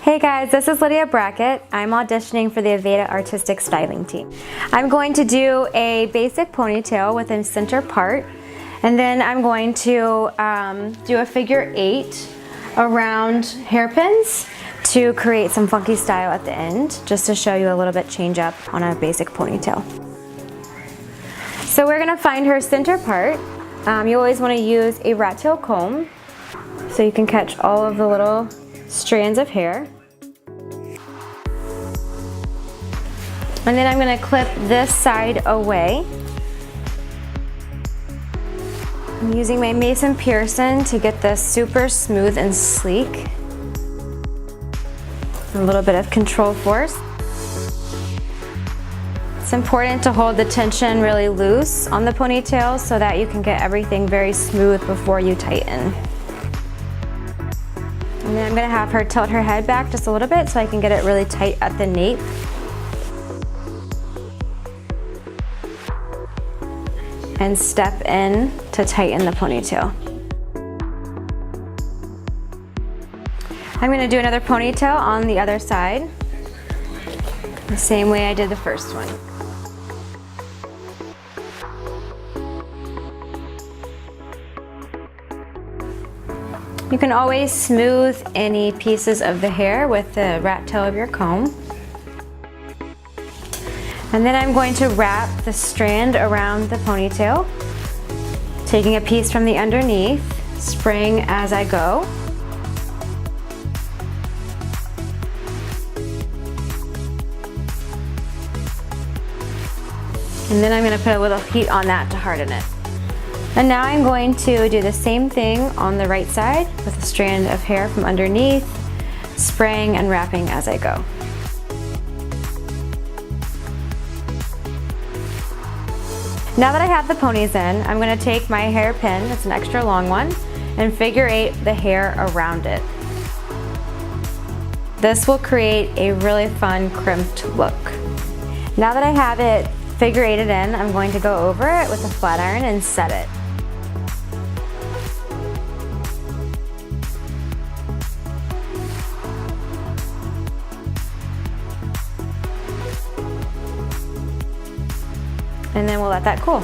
Hey guys, this is Lydia Brackett. I'm auditioning for the Aveda Artistic Styling team. I'm going to do a basic ponytail with a center part, and then I'm going to do a figure 8 around hairpins to create some funky style at the end, just to show you a little bit change up on a basic ponytail. So we're gonna find her center part. You always wanna use a rat tail comb so you can catch all of the little strands of hair. And then I'm going to clip this side away. I'm using my Mason Pearson to get this super smooth and sleek. A little bit of control force. It's important to hold the tension really loose on the ponytail so that you can get everything very smooth before you tighten. And then I'm going to have her tilt her head back just a little bit so I can get it really tight at the nape. And step in to tighten the ponytail. I'm going to do another ponytail on the other side, the same way I did the first one. You can always smooth any pieces of the hair with the rat tail of your comb. And then I'm going to wrap the strand around the ponytail, taking a piece from the underneath, spraying as I go. And then I'm going to put a little heat on that to harden it. And now I'm going to do the same thing on the right side with a strand of hair from underneath, spraying and wrapping as I go. Now that I have the ponies in, I'm going to take my hairpin, it's an extra long one, and figure 8 the hair around it. This will create a really fun crimped look. Now that I have it figure 8'd in, I'm going to go over it with a flat iron and set it. And then we'll let that cool.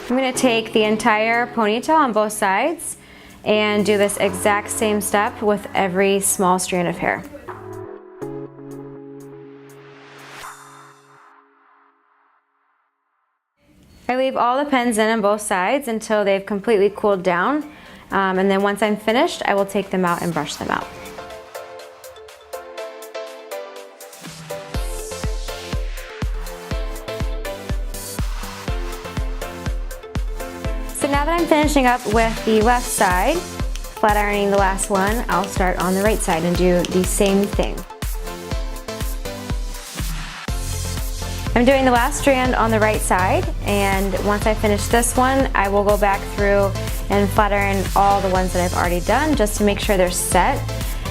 I'm going to take the entire ponytail on both sides and do this exact same step with every small strand of hair. I leave all the pins in on both sides until they've completely cooled down, and then once I'm finished, I will take them out and brush them out. So now that I'm finishing up with the left side, flat ironing the last one, I'll start on the right side and do the same thing. I'm doing the last strand on the right side, and once I finish this one, I will go back through and flat iron all the ones that I've already done just to make sure they're set,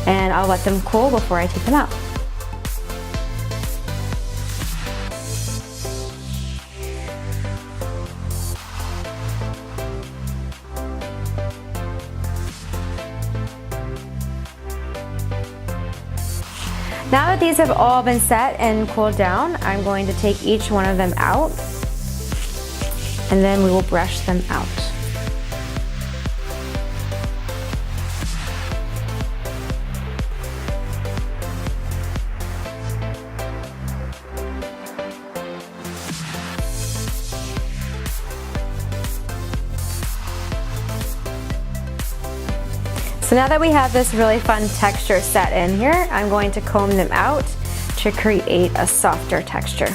and I'll let them cool before I take them out. Now that these have all been set and cooled down, I'm going to take each one of them out, and then we will brush them out. So now that we have this really fun texture set in here, I'm going to comb them out to create a softer texture.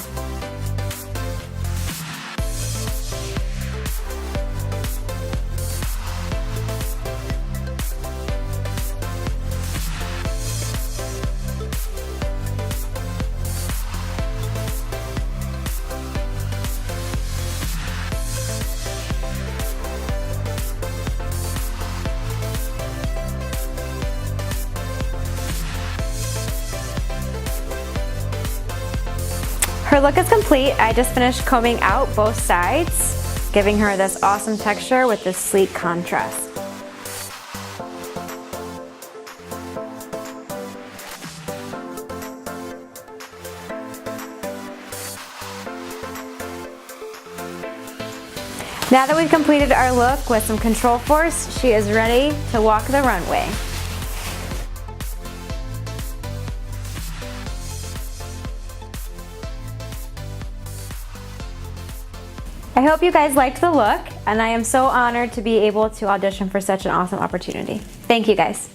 Her look is complete. I just finished combing out both sides, giving her this awesome texture with this sleek contrast. Now that we've completed our look with some control force, she is ready to walk the runway. I hope you guys liked the look, and I am so honored to be able to audition for such an awesome opportunity. Thank you guys.